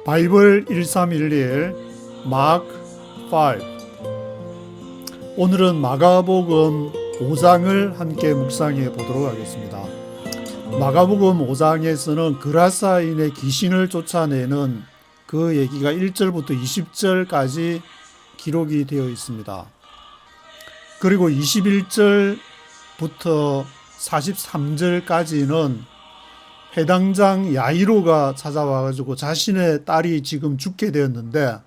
바이블 1311 마크 5. 오늘은 마가복음 5장을 함께 묵상해 보도록 하겠습니다. 마가복음 5장에서는 그라사인의 귀신을 쫓아내는 그 얘기가 1절부터 20절까지 기록이 되어 있습니다. 그리고 21절부터 43절까지는 해당장 야이로가 찾아와가지고 자신의 딸이 지금 죽게 되었는데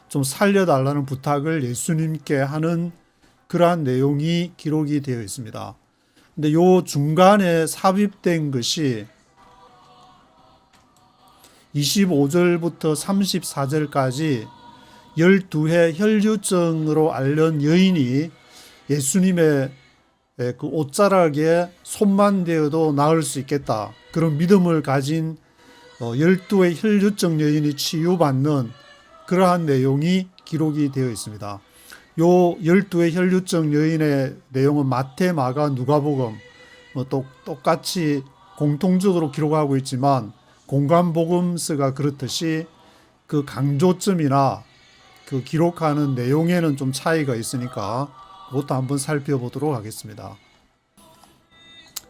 좀 살려달라는 부탁을 예수님께 하는 그러한 내용이 기록이 되어 있습니다. 근데 요 중간에 삽입된 것이 25절부터 34절까지 12해 혈류증으로 앓는 여인이 예수님의 그 옷자락에 손만 대어도 나을 수 있겠다, 그런 믿음을 가진 12의 혈류증 여인이 치유받는 그러한 내용이 기록이 되어 있습니다. 요 12의 혈류증 여인의 내용은 마태, 마가, 누가복음 똑같이 공통적으로 기록하고 있지만 공관복음서가 그렇듯이 그 강조점이나 그 기록하는 내용에는 좀 차이가 있으니까 그것도 한번 살펴보도록 하겠습니다.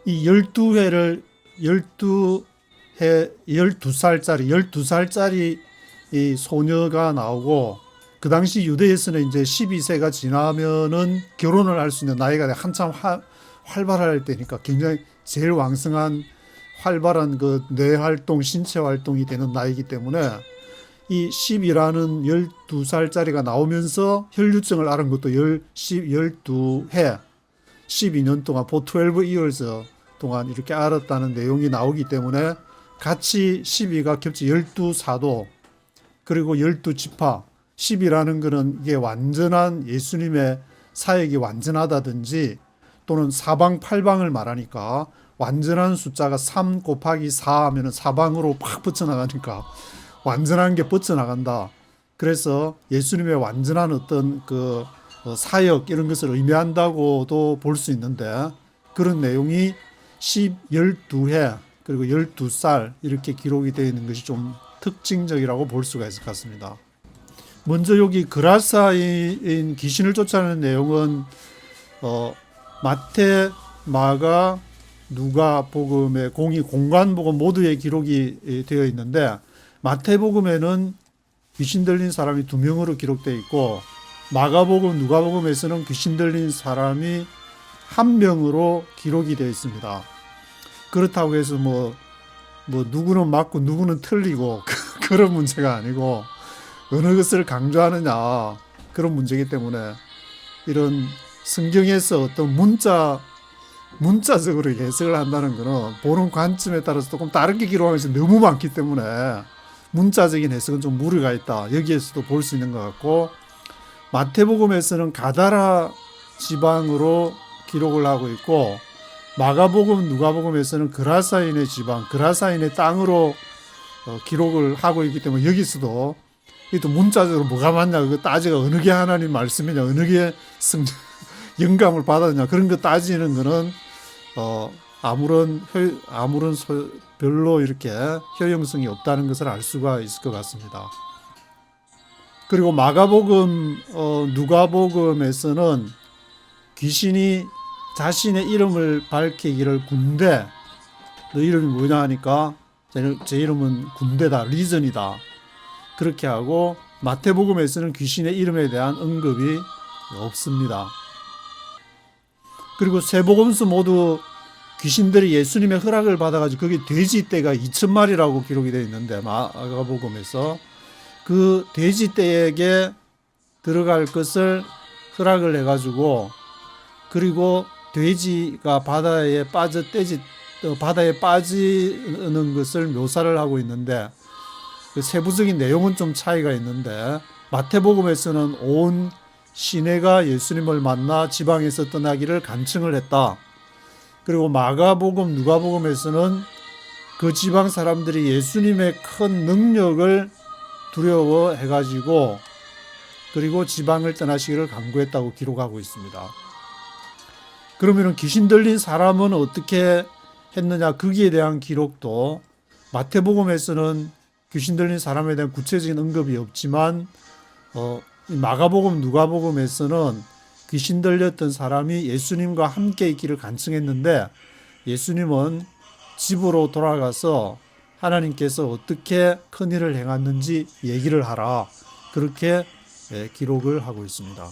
이 12살짜리 이 소녀가 나오고, 그 당시 유대에서는 이제 12세가 지나면은 결혼을 할 수 있는 나이가 한참 활발할 때니까 굉장히 제일 왕성한 활발한 그 뇌 활동, 신체 활동이 되는 나이기 때문에 이 10이라는 12살짜리가 나오면서 혈류증을 앓은 것도 12해 12년 동안 for 12 years 동안 이렇게 앓았다는 내용이 나오기 때문에 같이 12가 겹치 12사도 그리고 12지파, 10이라는 것은 이게 완전한 예수님의 사역이 완전하다든지 또는 사방팔방을 말하니까 완전한 숫자가 3 곱하기 4 하면 사방으로 팍 뻗쳐나가니까 완전한 게 뻗쳐나간다. 그래서 예수님의 완전한 어떤 그 사역 이런 것을 의미한다고도 볼 수 있는데, 그런 내용이 12해 그리고 12살 이렇게 기록이 되어 있는 것이 좀 특징적이라고 볼 수가 있을 것 같습니다. 먼저 여기 그라사인 귀신을 쫓아내는 내용은 마태, 마가, 누가복음의 공관복음 모두의 기록이 되어 있는데, 마태복음에는 귀신 들린 사람이 2명으로 기록되어 있고, 마가복음, 누가복음에서는 귀신 들린 사람이 1명으로 기록이 되어 있습니다. 그렇다고 해서 뭐 누구는 맞고 누구는 틀리고 그런 문제가 아니고 어느 것을 강조하느냐 그런 문제이기 때문에 이런 성경에서 어떤 문자적으로 해석을 한다는 것은 보는 관점에 따라서 조금 다르게 기록하는 것이 너무 많기 때문에 문자적인 해석은 좀 무리가 있다, 여기에서도 볼 수 있는 것 같고, 마태복음에서는 가다라 지방으로 기록을 하고 있고, 마가복음, 누가복음에서는 그라사인의 지방, 그라사인의 땅으로 기록을 하고 있기 때문에 여기서도 또 문자적으로 뭐가 맞냐, 그거 따지가 어느 게 하나님 말씀이냐, 어느 게 영감을 받았냐, 그런 거 따지는 거는 별로 이렇게 효용성이 없다는 것을 알 수가 있을 것 같습니다. 그리고 마가복음, 누가복음에서는 귀신이 자신의 이름을 밝히기를 군대, 너 이름이 뭐냐 하니까 제 이름은 군대다, 리전이다, 그렇게 하고, 마태복음에서는 귀신의 이름에 대한 언급이 없습니다. 그리고 세 복음서 모두 귀신들이 예수님의 허락을 받아가지고 거기 돼지떼가 2,000마리라고 기록이 되어 있는데, 마가복음에서 그 돼지떼에게 들어갈 것을 허락을 해가지고, 그리고 돼지가 바다에 빠지는 것을 묘사를 하고 있는데, 그 세부적인 내용은 좀 차이가 있는데, 마태복음에서는 온 시내가 예수님을 만나 지방에서 떠나기를 간청을 했다. 그리고 마가복음, 누가복음에서는 그 지방 사람들이 예수님의 큰 능력을 두려워해가지고 그리고 지방을 떠나시기를 간구했다고 기록하고 있습니다. 그러면 귀신 들린 사람은 어떻게 했느냐, 거기에 대한 기록도 마태복음에서는 귀신 들린 사람에 대한 구체적인 언급이 없지만 이 마가복음, 누가복음에서는 귀신 들렸던 사람이 예수님과 함께 있기를 간청했는데 예수님은 집으로 돌아가서 하나님께서 어떻게 큰일을 행했는지 얘기를 하라. 그렇게 기록을 하고 있습니다.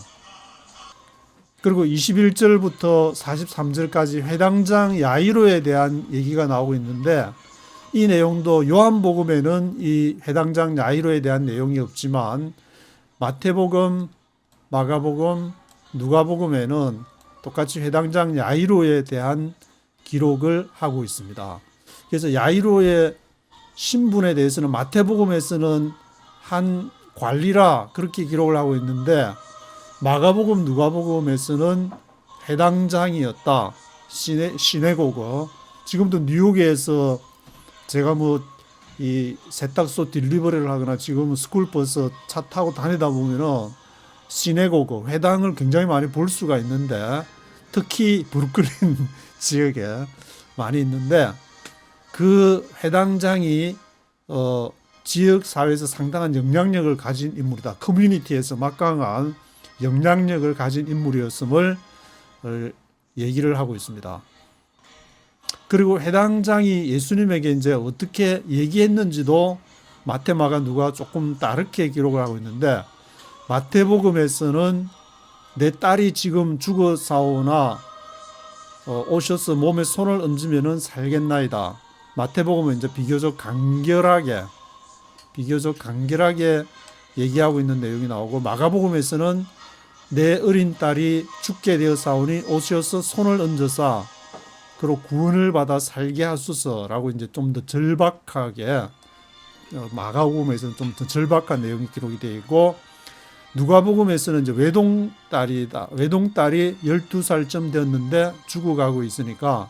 그리고 21절부터 43절까지 회당장 야이로에 대한 얘기가 나오고 있는데 이 내용도 요한복음에는 이 회당장 야이로에 대한 내용이 없지만 마태복음, 마가복음, 누가복음에는 똑같이 회당장 야이로에 대한 기록을 하고 있습니다. 그래서 야이로의 신분에 대해서는 마태복음에서는 한 관리라 그렇게 기록을 하고 있는데 마가복음, 누가복음에서는 회당장이었다. 시내고거. 지금도 뉴욕에서 제가 이 세탁소 딜리버리를 하거나 지금은 스쿨버스 차 타고 다니다 보면은 시내고거, 회당을 굉장히 많이 볼 수가 있는데 특히 브루클린 지역에 많이 있는데 그 회당장이 지역 사회에서 상당한 영향력을 가진 인물이다. 커뮤니티에서 막강한 영향력을 가진 인물이었음을 얘기를 하고 있습니다. 그리고 회당장이 예수님에게 이제 어떻게 얘기했는지도 마태, 마가, 누가 조금 다르게 기록을 하고 있는데 마태복음에서는 내 딸이 지금 죽어사오나 오셔서 몸에 손을 얹으면은 살겠나이다. 마태복음은 이제 비교적 간결하게 얘기하고 있는 내용이 나오고 마가복음에서는 내 어린 딸이 죽게 되었사오니 오셔서 손을 얹어서 그로 구원을 받아 살게 하소서라고 이제 좀 더 절박하게 마가복음에서는 좀 더 절박한 내용이 기록이 되어 있고 누가복음에서는 이제 외동딸이다. 외동딸이 12살쯤 되었는데 죽어가고 있으니까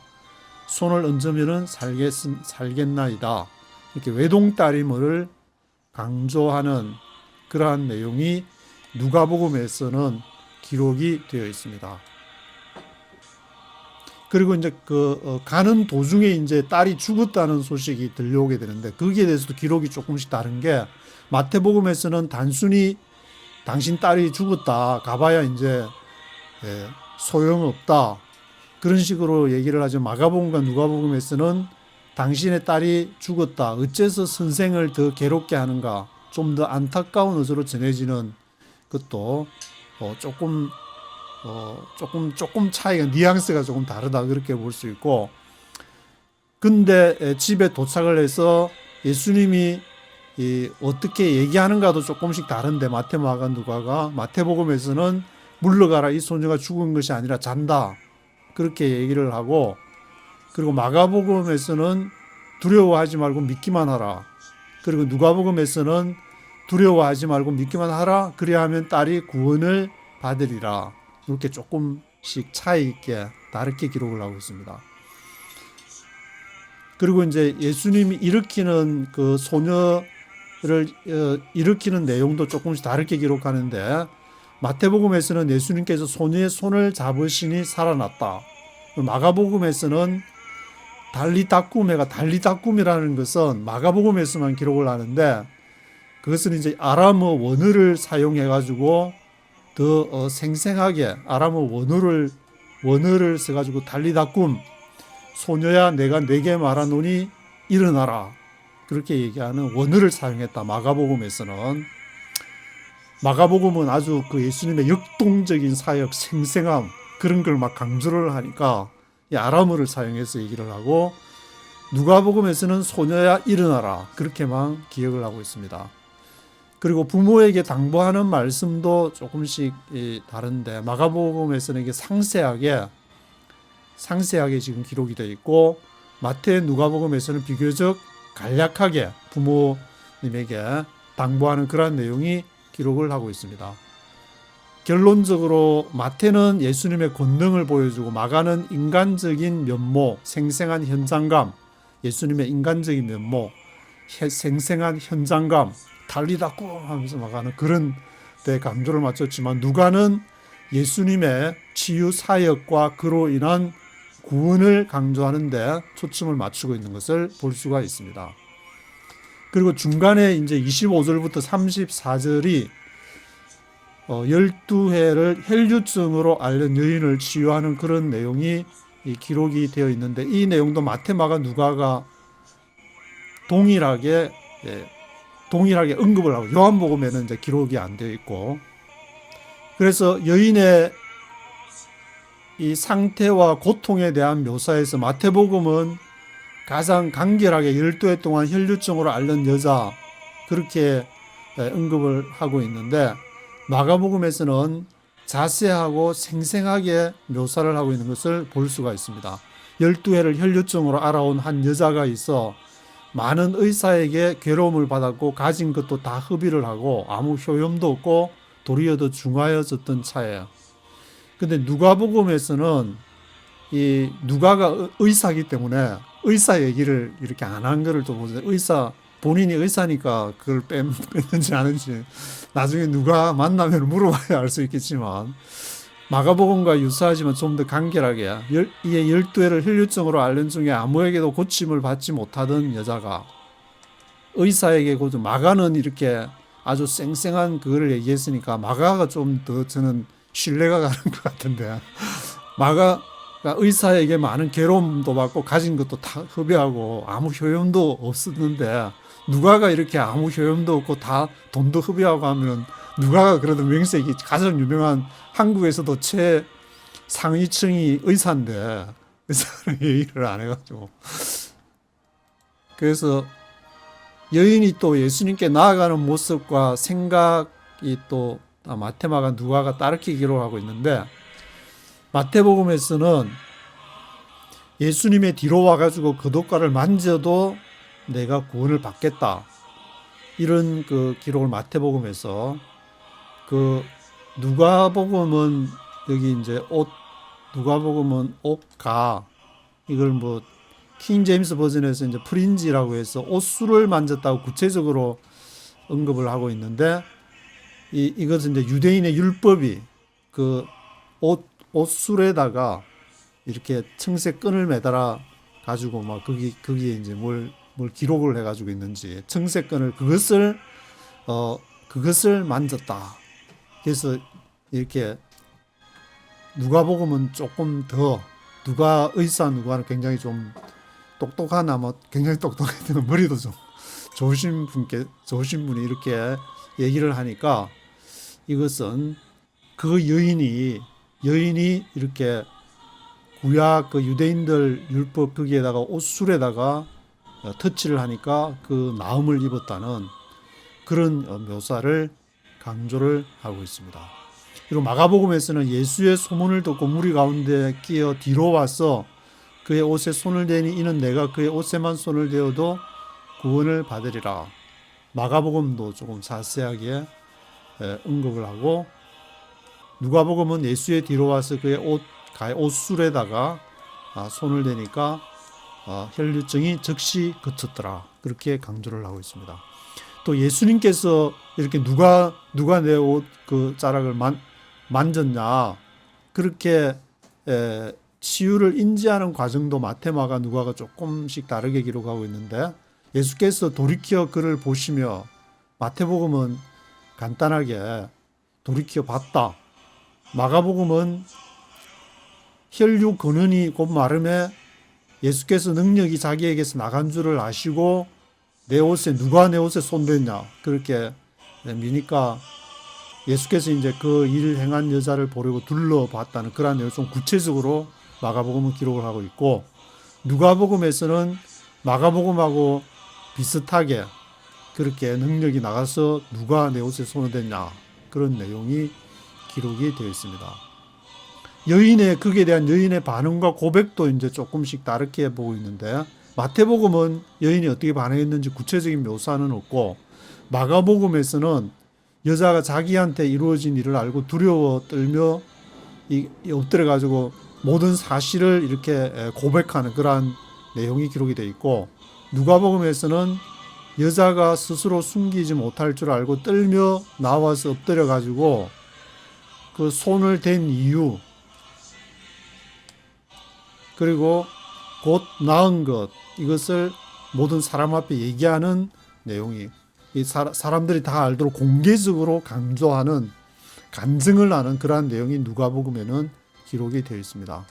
손을 얹으면은 살겠나이다. 이렇게 외동딸임을 강조하는 그러한 내용이 누가복음에서는 기록이 되어 있습니다. 그리고 이제 가는 도중에 이제 딸이 죽었다는 소식이 들려오게 되는데 거기에 대해서도 기록이 조금씩 다른 게 마태복음에서는 단순히 당신 딸이 죽었다 가봐야 이제 소용없다 그런 식으로 얘기를 하죠. 마가복음과 누가복음에서는 당신의 딸이 죽었다. 어째서 선생을 더 괴롭게 하는가? 좀 더 안타까운 어조로 전해지는 것도 조금 차이가 뉘앙스가 조금 다르다 그렇게 볼 수 있고 근데 집에 도착을 해서 예수님이 어떻게 얘기하는가도 조금씩 다른데 마태, 마가, 누가가 마태복음에서는 물러가라 이 소녀가 죽은 것이 아니라 잔다 그렇게 얘기를 하고 그리고 마가복음에서는 두려워하지 말고 믿기만 하라 그리고 누가복음에서는 두려워하지 말고 믿기만 하라 그래야 하면 딸이 구원을 받으리라 이렇게 조금씩 차이 있게 다르게 기록을 하고 있습니다. 그리고 이제 예수님이 일으키는 그 소녀를 일으키는 내용도 조금씩 다르게 기록하는데 마태복음에서는 예수님께서 소녀의 손을 잡으시니 살아났다. 마가복음에서는 달리다꾸메가 달리다꾸미라는 것은 마가복음에서만 기록을 하는데 그것은 이제 아람어 원어를 사용해 가지고 더 생생하게 아람어 원어를 써 가지고 달리다꿈 소녀야 내가 내게 말하노니 일어나라 그렇게 얘기하는 원어를 사용했다. 마가복음에서는 마가복음은 아주 그 예수님의 역동적인 사역 생생함 그런 걸 막 강조를 하니까 이 아람어를 사용해서 얘기를 하고 누가복음에서는 소녀야 일어나라 그렇게만 기억을 하고 있습니다. 그리고 부모에게 당부하는 말씀도 조금씩 다른데 마가복음에서는 이게 상세하게 지금 기록이 되어 있고 마태, 누가복음에서는 비교적 간략하게 부모님에게 당부하는 그런 내용이 기록을 하고 있습니다. 결론적으로 마태는 예수님의 권능을 보여주고 마가는 인간적인 면모, 생생한 현장감, 예수님의 인간적인 면모, 생생한 현장감, 달리다꾸 하면서 마가는 그런 데 강조를 맞췄지만 누가는 예수님의 치유 사역과 그로 인한 구원을 강조하는 데 초점을 맞추고 있는 것을 볼 수가 있습니다. 그리고 중간에 이제 25절부터 34절이 12해를 혈류증으로 앓는 여인을 치유하는 그런 내용이 기록이 되어 있는데, 이 내용도 마태마가 누가가 동일하게 언급을 하고, 요한복음에는 이제 기록이 안 되어 있고, 그래서 여인의 이 상태와 고통에 대한 묘사에서 마태복음은 가장 간결하게 12해 동안 혈류증으로 앓는 여자, 그렇게 언급을 하고 있는데, 마가복음에서는 자세하고 생생하게 묘사를 하고 있는 것을 볼 수가 있습니다. 12해를 혈류증으로 앓아온 한 여자가 있어 많은 의사에게 괴로움을 받았고 가진 것도 다 흡입을 하고 아무 효용도 없고 도리어 더 중하여졌던 차예요. 근데 누가복음에서는 이 누가가 의사이기 때문에 의사 얘기를 이렇게 안 한 거를 또 보세요. 본인이 의사니까 그걸 뺐는지 아는지 나중에 누가 만나면 물어봐야 알 수 있겠지만, 마가복음과 유사하지만 좀 더 간결하게 이에 12해를 혈류증으로 앓는 중에 아무에게도 고침을 받지 못하던 여자가 의사에게 고침, 마가는 이렇게 아주 쌩쌩한 그거를 얘기했으니까 마가가 좀 더 저는 신뢰가 가는 것 같은데, 마가가 의사에게 많은 괴로움도 받고 가진 것도 다 흡입하고 아무 효용도 없었는데, 누가가 이렇게 아무 효용도 없고 다 돈도 흡입하고 하면, 누가가 그래도 명색이 가장 유명한 한국에서도 최상위층이 의사인데 의사는 얘기를 안 해가지고, 그래서 여인이 또 예수님께 나아가는 모습과 생각이 또 마태마가 누가가 따르게 기록하고 있는데, 마태복음에서는 예수님의 뒤로 와가지고 그옷가를 만져도 내가 구원을 받겠다, 이런 그 기록을 마태복음에서, 그 누가복음은 여기 이제 누가복음은 옷가, 이걸 뭐 킹 제임스 버전에서 이제 프린지라고 해서 옷술을 만졌다고 구체적으로 언급을 하고 있는데, 이것은 이제 유대인의 율법이 그 옷술에다가 이렇게 청색 끈을 매달아 가지고 막 거기에 이제 뭘 기록을 해 가지고 있는지, 청색 끈을 그것을 만졌다. 그래서 이렇게 누가복음은 조금 더 누가는 굉장히 좀 똑똑한, 아마 굉장히 똑똑했던, 머리도 좀 좋으신 분이 이렇게 얘기를 하니까, 이것은 그 여인이 이렇게 구약 그 유대인들 율법 거기에다가 옷술에다가 터치를 하니까 그 나음을 입었다는 그런 묘사를 강조를 하고 있습니다. 그리고 마가복음에서는 예수의 소문을 듣고 무리 가운데 끼어 뒤로 와서 그의 옷에 손을 대니 이는 내가 그의 옷에만 손을 대어도 구원을 받으리라. 마가복음도 조금 자세하게 언급을 하고, 누가복음은 예수의 뒤로 와서 그의 옷술에다가 손을 대니까 혈류증이 즉시 그쳤더라, 그렇게 강조를 하고 있습니다. 또 예수님께서 이렇게 누가 내 옷 그 자락을 만졌냐, 그렇게 치유를 인지하는 과정도 마태마가 누가가 조금씩 다르게 기록하고 있는데, 예수께서 돌이켜 그를 보시며, 마태복음은 간단하게 돌이켜 봤다, 마가복음은 혈류 근원이 곧 마름에 예수께서 능력이 자기에게서 나간 줄을 아시고 누가 내 옷에 손댔냐, 그렇게 미니까 예수께서 이제 그 일을 행한 여자를 보려고 둘러봤다는 그런 내용을 좀 구체적으로 마가복음은 기록을 하고 있고, 누가복음에서는 마가복음하고 비슷하게 그렇게 능력이 나가서 누가 내 옷에 손을 댔냐, 그런 내용이 기록이 되어 있습니다. 거기에 대한 여인의 반응과 고백도 이제 조금씩 다르게 보고 있는데, 마태복음은 여인이 어떻게 반응했는지 구체적인 묘사는 없고, 마가복음에서는 여자가 자기한테 이루어진 일을 알고 두려워 떨며 엎드려 가지고 모든 사실을 이렇게 고백하는 그러한 내용이 기록이 되어 있고, 누가복음에서는 여자가 스스로 숨기지 못할 줄 알고 떨며 나와서 엎드려 가지고 그 손을 댄 이유, 그리고 곧 나은 것, 이것을 모든 사람 앞에 얘기하는 내용이 이 사람들이 다 알도록 공개적으로 강조하는 간증을 하는 그러한 내용이 누가복음에는 기록이 되어 있습니다.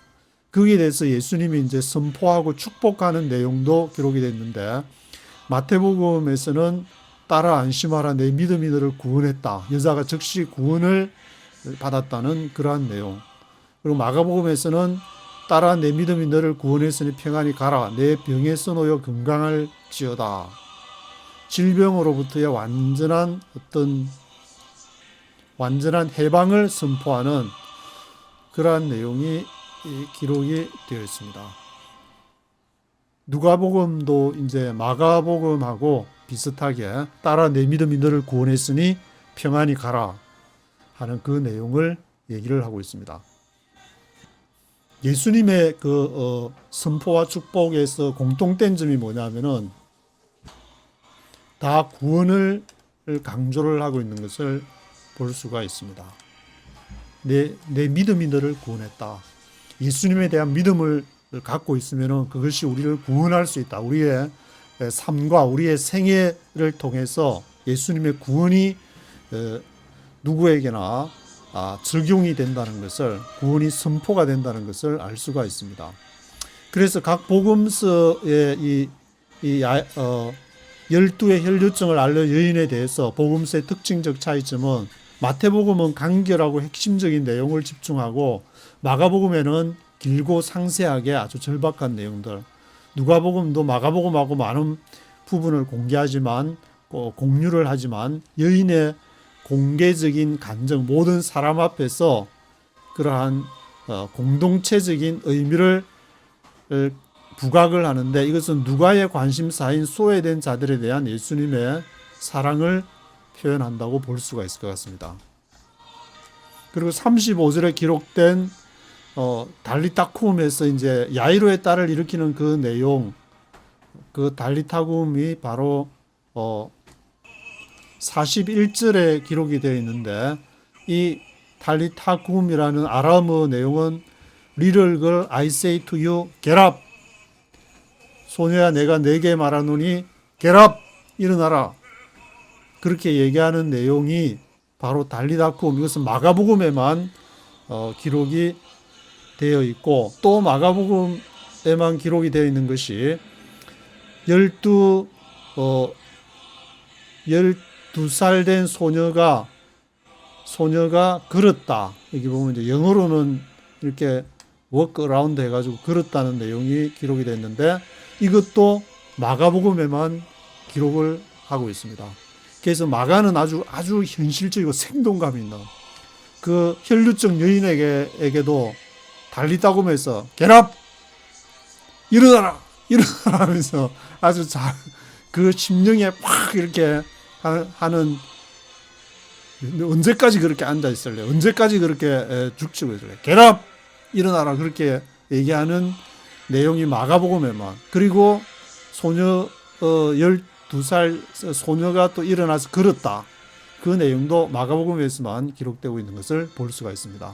거기에 대해서 예수님이 이제 선포하고 축복하는 내용도 기록이 됐는데 마태복음에서는 따라 안심하라 내 믿음이 너를 구원했다. 여자가 즉시 구원을 받았다는 그러한 내용. 그리고 마가복음에서는 따라 내 믿음이 너를 구원했으니 평안히 가라. 내 병에서 놓여 건강할지어다. 질병으로부터의 완전한 해방을 선포하는 그러한 내용이 기록이 되어 있습니다. 누가복음도 이제 마가복음하고 비슷하게 따라 내 믿음이 너를 구원했으니 평안히 가라 하는 그 내용을 얘기를 하고 있습니다. 예수님의 그 선포와 축복에서 공통된 점이 뭐냐면은 다 구원을 강조를 하고 있는 것을 볼 수가 있습니다. 내 믿음이 너를 구원했다. 예수님에 대한 믿음을 갖고 있으면 그것이 우리를 구원할 수 있다. 우리의 삶과 우리의 생애를 통해서 예수님의 구원이 누구에게나 적용이 된다는 것을, 구원이 선포가 된다는 것을 알 수가 있습니다. 그래서 각 복음서의 12의 혈류증을 앓는 여인에 대해서 복음서의 특징적 차이점은 마태복음은 간결하고 핵심적인 내용을 집중하고 마가복음에는 길고 상세하게 아주 절박한 내용들, 누가복음도 마가복음하고 많은 부분을 공개하지만 공유를 하지만 여인의 공개적인 간증, 모든 사람 앞에서 그러한 공동체적인 의미를 부각을 하는데 이것은 누가의 관심사인 소외된 자들에 대한 예수님의 사랑을 표현한다고 볼 수가 있을 것 같습니다. 그리고 35절에 기록된 달리타쿰에서 이제 야이로의 딸을 일으키는 그 내용, 그 달리타쿰이 바로 41절에 기록이 되어 있는데 이 달리타쿰이라는 아람어 내용은 Little girl, I say to you, get up. 소녀야 내가 네게 말하노니 get up, 일어나라. 그렇게 얘기하는 내용이 바로 달리타쿰, 이것은 마가복음에만 기록이 되어 있고 또 마가복음에만 기록이 되어 있는 것이 12살 된 소녀가 걸었다. 여기 보면 이제 영어로는 이렇게 워크 어라운드 해가지고 걸었다는 내용이 기록이 됐는데 이것도 마가복음에만 기록을 하고 있습니다. 그래서 마가는 아주 현실적이고 생동감 있는 그 혈류증 여인에게도 달리타쿰에서 get 일어나라 하면서 아주 그 심령에 팍 이렇게 하는, 언제까지 그렇게 앉아 있을래? 언제까지 그렇게 죽치고 있을래? get 일어나라 그렇게 얘기하는 내용이 마가복음에만, 그리고 소녀 12살 소녀가 또 일어나서 걸었다. 그 내용도 마가복음에서만 기록되고 있는 것을 볼 수가 있습니다.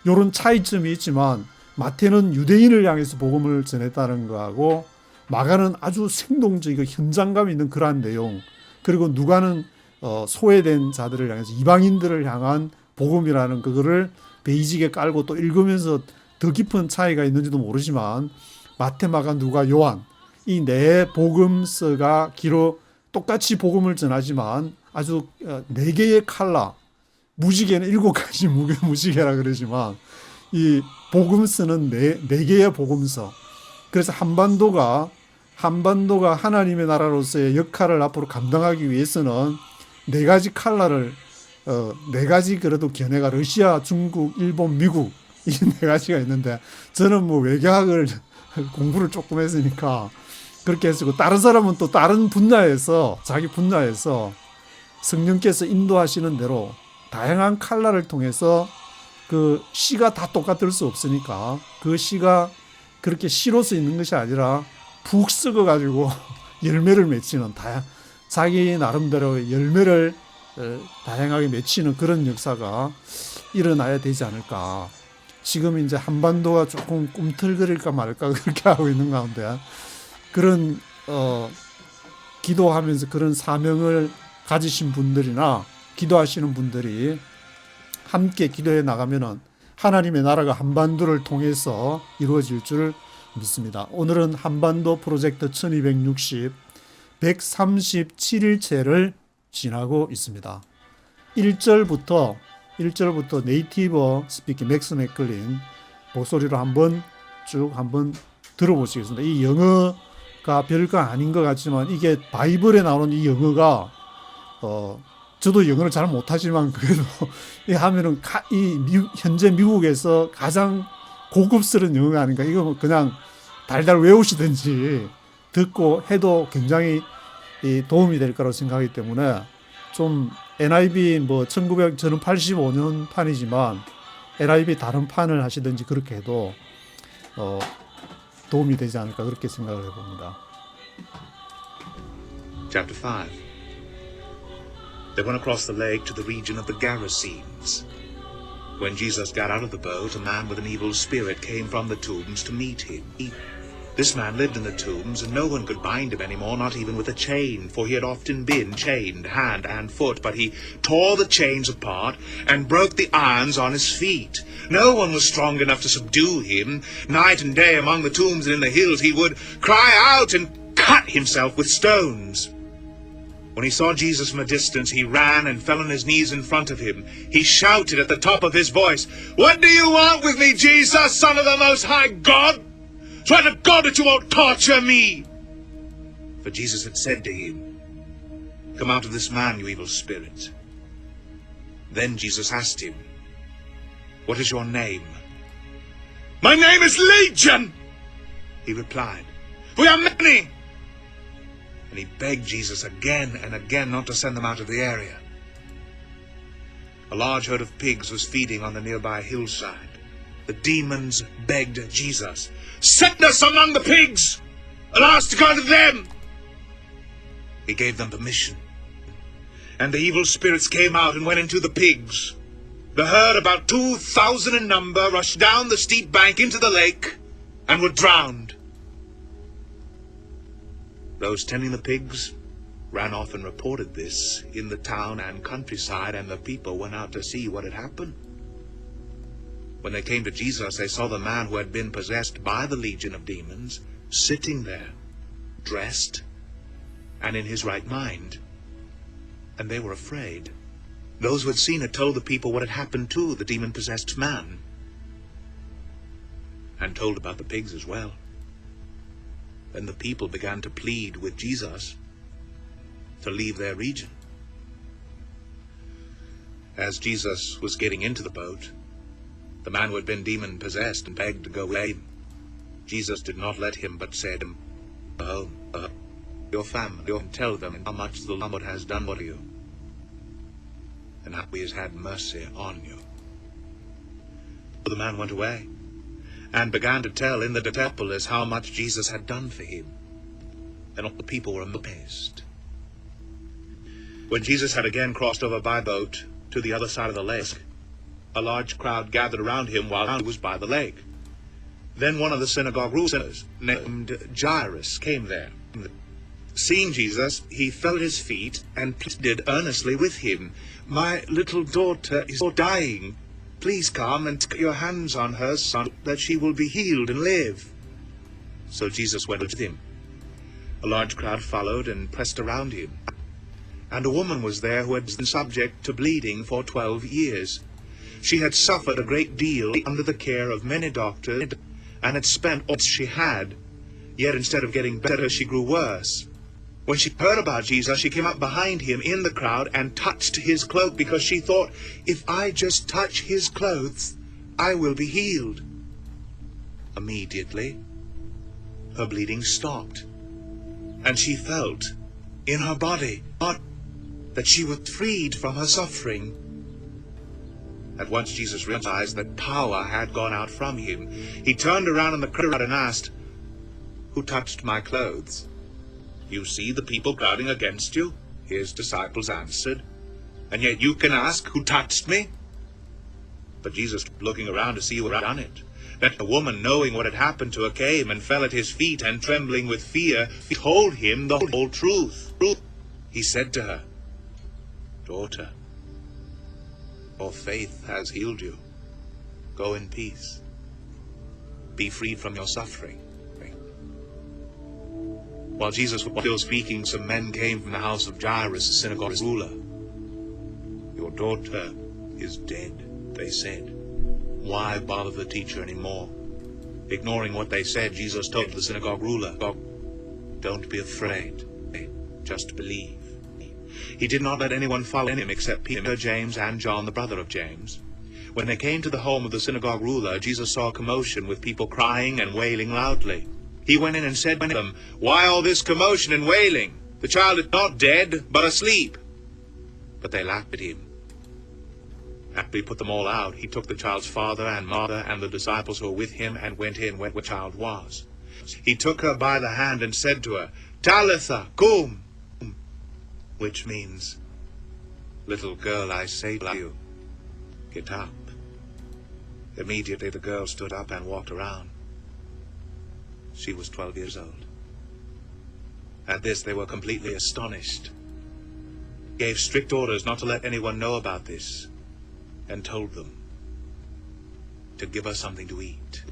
이런 차이점이 있지만 마태는 유대인을 향해서 복음을 전했다는 거하고 마가는 아주 생동적이고 현장감 있는 그러한 내용, 그리고 누가는 소외된 자들을 향해서 이방인들을 향한 복음이라는 그거를 베이직에 깔고 또 읽으면서 더 깊은 차이가 있는지도 모르지만 마태, 마가, 누가, 요한 이 네 복음서가 똑같이 복음을 전하지만 아주 4개의 칼라, 무지개는 7가지 무지개라 그러지만 이 복음서는 4개의 복음서. 그래서 한반도가 하나님의 나라로서의 역할을 앞으로 감당하기 위해서는 4가지 칼라를 4가지 그래도 견해가 러시아, 중국, 일본, 미국 이 4가지가 있는데 저는 뭐 외교학을 공부를 조금 했으니까 그렇게 했고 다른 사람은 또 다른 분야에서 자기 분야에서 성령께서 인도하시는 대로 다양한 칼라를 통해서 그 씨가 다 똑같을 수 없으니까 그 씨가 그렇게 씨로서 있는 것이 아니라 푹 썩어가지고 열매를 맺히는 자기 나름대로 열매를 다양하게 맺히는 그런 역사가 일어나야 되지 않을까. 지금 이제 한반도가 조금 꿈틀거릴까 말까 그렇게 하고 있는 가운데 그런 기도하면서 그런 사명을 가지신 분들이나 기도하시는 분들이 함께 기도해 나가면은 하나님의 나라가 한반도를 통해서 이루어질 줄 믿습니다. 오늘은 한반도 프로젝트 1260 137일째를 지나고 있습니다. 1절부터 네이티브 스피킹 맥스 맥클린 목소리로 한번 들어보시겠습니다. 이 영어가 별거 아닌 것 같지만 이게 바이블에 나오는 이 영어가 저도 영어를 잘 못하지만 그래도 하면은 현재 미국에서 가장 고급스러운 영어가 아닌가. 이거 그냥 달달 외우시든지 듣고 해도 굉장히 도움이 될 거라고 생각하기 때문에 좀 NIV 저는 85년 판이지만 NIV 다른 판을 하시든지 그렇게 해도 도움이 되지 않을까 그렇게 생각을 해봅니다. Chapter 5. They went across the lake to the region of the Gerasenes. When Jesus got out of the boat, a man with an evil spirit came from the tombs to meet him. This man lived in the tombs, and no one could bind him anymore, not even with a chain, for he had often been chained hand and foot. But he tore the chains apart and broke the irons on his feet. No one was strong enough to subdue him. Night and day among the tombs and in the hills he would cry out and cut himself with stones. When he saw Jesus from a distance, he ran and fell on his knees in front of him. He shouted at the top of his voice, "What do you want with me, Jesus, Son of the Most High God? Swear to God that you won't torture me!" For Jesus had said to him, "Come out of this man, you evil spirit." Then Jesus asked him, "What is your name?" "My name is Legion," he replied. "We are many." And he begged Jesus again and again not to send them out of the area. A large herd of pigs was feeding on the nearby hillside. The demons begged Jesus, "Send us among the pigs! Allow us to go to them!" He gave them permission. And the evil spirits came out and went into the pigs. The herd, about 2,000 in number, rushed down the steep bank into the lake and were drowned. Those tending the pigs ran off and reported this in the town and countryside, and the people went out to see what had happened. When they came to Jesus, they saw the man who had been possessed by the legion of demons sitting there, dressed and in his right mind. And they were afraid. Those who had seen it told the people what had happened to the demon-possessed man, and told about the pigs as well. Then the people began to plead with Jesus to leave their region. As Jesus was getting into the boat, the man who had been demon-possessed and begged to go away. Jesus did not let him, but said, "Your family, and tell them how much the Lord has done for you, and how he has had mercy on you." So the man went away and began to tell in the Decapolis how much Jesus had done for him, and all the people were amazed. When Jesus had again crossed over by boat to the other side of the lake, a large crowd gathered around him while he was by the lake. Then one of the synagogue rulers named Jairus came there. Seeing Jesus, he fell at his feet and pleaded earnestly with him, "My little daughter is dying. Please come and put your hands on her, son, that she will be healed and live." So Jesus went with him. A large crowd followed and pressed around him. And a woman was there who had been subject to bleeding for 12 years. She had suffered a great deal under the care of many doctors and had spent all she had. Yet instead of getting better, she grew worse. When she heard about Jesus, she came up behind him in the crowd and touched his cloak, because she thought, "If I just touch his clothes, I will be healed." Immediately, her bleeding stopped, and she felt in her body that she was freed from her suffering. At once Jesus realized that power had gone out from him. He turned around in the crowd and asked, "Who touched my clothes?" "You see the people crowding against you," his disciples answered, "and yet you can ask, 'Who touched me?'" But Jesus kept looking around to see who had done it. That the woman, knowing what had happened to her, came and fell at his feet, and trembling with fear, told him the whole truth. He said to her, "Daughter, your faith has healed you. Go in peace. Be freed from your suffering." While Jesus was still speaking, some men came from the house of Jairus, the synagogue ruler. "Your daughter is dead," they said. "Why bother the teacher anymore?" Ignoring what they said, Jesus told the synagogue ruler, "Don't be afraid. Just believe." He did not let anyone follow him except Peter, James, and John, the brother of James. When they came to the home of the synagogue ruler, Jesus saw a commotion with people crying and wailing loudly. He went in and said to them, "Why all this commotion and wailing? The child is not dead, but asleep." But they laughed at him. After he put them all out, he took the child's father and mother and the disciples who were with him and went in where the child was. He took her by the hand and said to her, "Talitha, cum," which means, "Little girl, I say to you, get up." Immediately the girl stood up and walked around. She was 12 years old. At this they were completely astonished. He gave strict orders not to let anyone know about this, and told them to give her something to eat.